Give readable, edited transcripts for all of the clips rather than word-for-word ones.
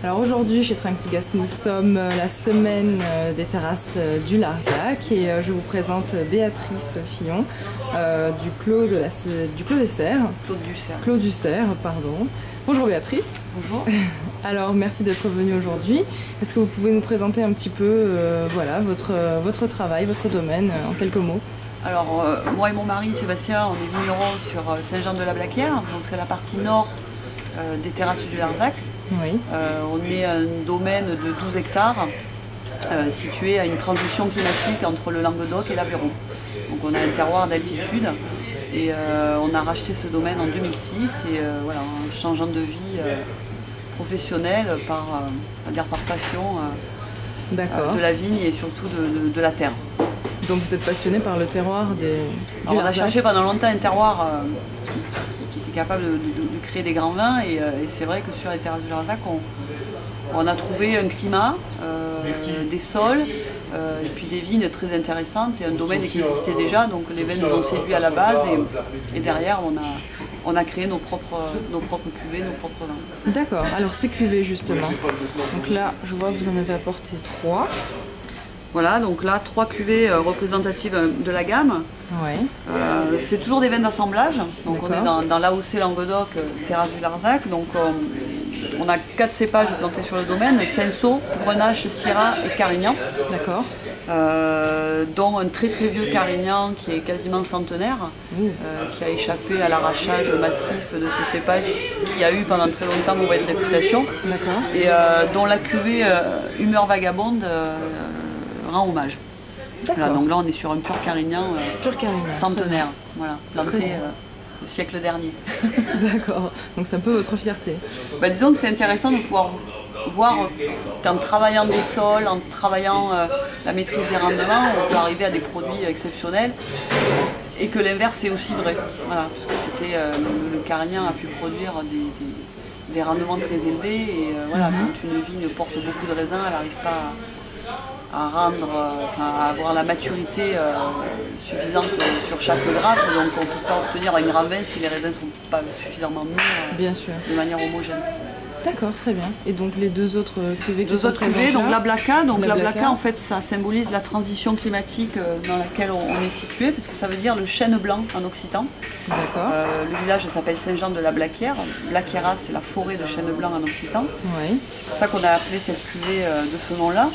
Alors aujourd'hui chez Tranquillas, nous sommes la semaine des terrasses du Larzac et je vous présente Béatrice Fillon du Clos des Serres. Clos du Cerf, pardon. Bonjour Béatrice. Bonjour. Alors merci d'être venue aujourd'hui. Est-ce que vous pouvez nous présenter un petit peu voilà, votre travail, votre domaine en quelques mots? Alors moi et mon mari Sébastien, on est vignerons sur Saint-Jean-de-la-Blaquière, donc c'est la partie nord des terrasses du Larzac. Oui. On est un domaine de 12 hectares situé à une transition climatique entre le Languedoc et l'Aveyron. Donc on a un terroir d'altitude et on a racheté ce domaine en 2006 et voilà, en changeant de vie professionnelle par passion de la vigne et surtout de la terre. Donc vous êtes passionné par le terroir du On a Larzac. cherché pendant longtemps un terroir qui était capable de créer des grands vins et c'est vrai que sur les terrasses du Larzac on a trouvé un climat, des sols et puis des vignes très intéressantes et un domaine qui existait déjà, donc les vins nous ont séduit à la base et derrière on a créé nos propres cuvées, nos propres vins. D'accord, alors ces cuvées justement, donc là je vois que vous en avez apporté 3. Voilà, donc là, 3 cuvées représentatives de la gamme. Ouais. C'est toujours des vins d'assemblage. Donc on est dans l'AOC Languedoc, terrasse du Larzac. Donc on a 4 cépages plantés sur le domaine, Cinsault, Grenache, Syrah et Carignan. D'accord. Dont un très très vieux Carignan qui est quasiment centenaire, qui a échappé à l'arrachage massif de ce cépage qui a eu pendant très longtemps mauvaise réputation. D'accord. Et dont la cuvée Humeur Vagabonde rend hommage. Voilà, donc là on est sur un pur Carignan, centenaire, voilà, planté au siècle dernier. D'accord, donc c'est un peu votre fierté. Bah, disons que c'est intéressant de pouvoir voir qu'en travaillant des sols, en travaillant la maîtrise des rendements, on peut arriver à des produits exceptionnels et que l'inverse est aussi vrai. Voilà, parce que c'était le Carignan a pu produire des rendements très élevés et voilà, quand une vigne porte beaucoup de raisins, elle n'arrive pas à avoir la maturité suffisante sur chaque grappe, donc on ne peut pas obtenir un grand vin si les raisins ne sont pas suffisamment mûrs de manière homogène. D'accord, très bien. Et donc les deux autres cuvées qui sont présentes cuvées, donc là, la Blaca, en fait, ça symbolise la transition climatique dans laquelle on est situé, parce que ça veut dire le chêne blanc en occitan. D'accord. Le village s'appelle Saint-Jean-de-la-Blaquière. Blaquiera, c'est la forêt de chêne blanc en occitan. Oui. C'est pour ça qu'on a appelé cette cuvée de ce nom-là.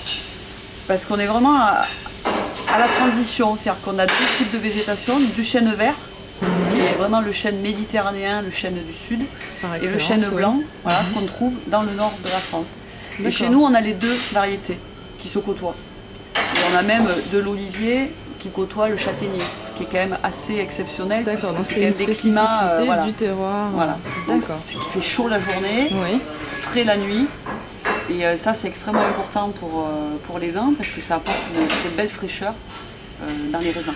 Parce qu'on est vraiment à la transition, c'est-à-dire qu'on a deux types de végétation, du chêne vert, qui est vraiment le chêne méditerranéen, le chêne du sud, et le chêne blanc voilà, qu'on trouve dans le nord de la France. Et chez nous, on a les deux variétés qui se côtoient. Et on a même de l'olivier qui côtoie le châtaignier, ce qui est quand même assez exceptionnel. D'accord, donc c'est une spécificité du terroir. Voilà. D'accord. C'est qu'il fait chaud la journée, frais la nuit. Et ça, c'est extrêmement important pour les vins parce que ça apporte cette belle fraîcheur dans les raisins.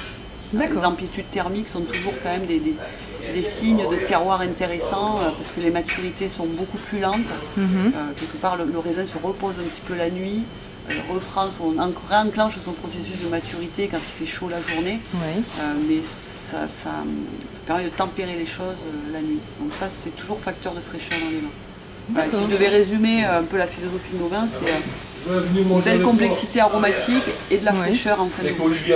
Les amplitudes thermiques sont toujours quand même des signes de terroir intéressants parce que les maturités sont beaucoup plus lentes. Quelque part, le raisin se repose un petit peu la nuit, réenclenche son processus de maturité quand il fait chaud la journée. Mais ça permet de tempérer les choses la nuit. Donc ça, c'est toujours facteur de fraîcheur dans les vins. Si je devais résumer un peu la philosophie de nos vins, c'est une belle complexité aromatique et de la fraîcheur en fin de bouche.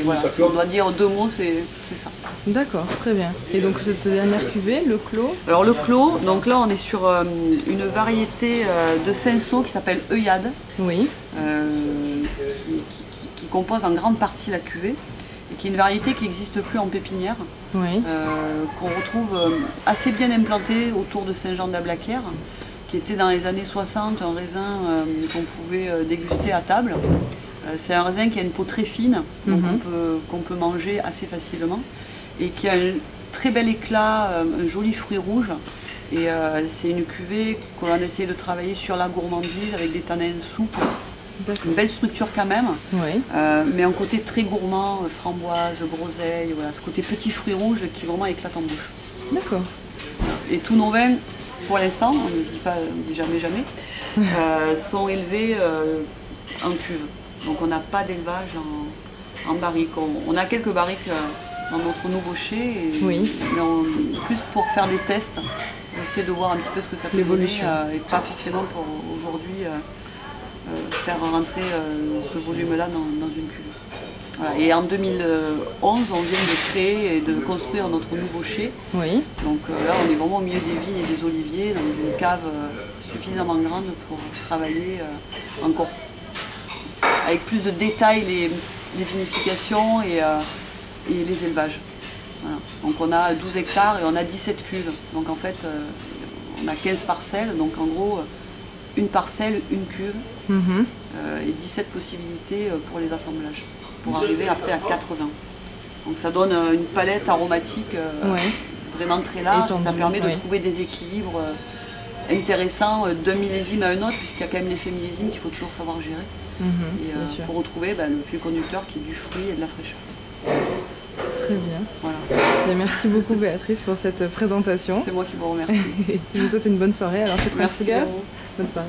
Voilà, on doit dire deux mots, c'est ça. D'accord, très bien. Et donc cette dernière cuvée, le Clos? Alors le Clos, donc là on est sur une variété de Cinsault qui s'appelle Œillade, qui compose en grande partie la cuvée. Et qui est une variété qui n'existe plus en pépinière, qu'on retrouve assez bien implantée autour de Saint-Jean-de-la-Blaquière, qui était dans les années 60 un raisin qu'on pouvait déguster à table. C'est un raisin qui a une peau très fine, donc qu'on peut manger assez facilement, et qui a un très bel éclat, un joli fruit rouge. Et c'est une cuvée qu'on a essayé de travailler sur la gourmandise avec des tanins souples. Une belle structure quand même, mais un côté très gourmand, framboise, groseille, voilà, ce côté petit fruit rouge qui vraiment éclate en bouche. D'accord. Et tous nos vins, pour l'instant, on ne dit jamais, sont élevés en cuve. Donc on n'a pas d'élevage en barrique. On a quelques barriques dans notre nouveau chai, et, oui. mais plus pour faire des tests, essayer de voir un petit peu ce que ça peut donner, et pas forcément pour aujourd'hui faire rentrer ce volume-là dans une cuve. Voilà. Et en 2011, on vient de créer et de construire notre nouveau chai. Oui. Donc là, on est vraiment au milieu des vignes et des oliviers, dans une cave suffisamment grande pour travailler encore avec plus de détails les vinifications et les élevages. Voilà. Donc on a 12 hectares et on a 17 cuves. Donc en fait, on a 15 parcelles. Donc en gros, une parcelle, une cuve, et 17 possibilités pour les assemblages, pour arriver après à 80. Donc ça donne une palette aromatique vraiment très large. Étendu, ça permet de trouver des équilibres intéressants d'un millésime à un autre, puisqu'il y a quand même l'effet millésime qu'il faut toujours savoir gérer. Et pour retrouver le fil conducteur qui est du fruit et de la fraîcheur. Très bien. Voilà. Et merci beaucoup Béatrice pour cette présentation. C'est moi qui vous remercie. Je vous souhaite une bonne soirée. Alors, merci. Bonne soirée.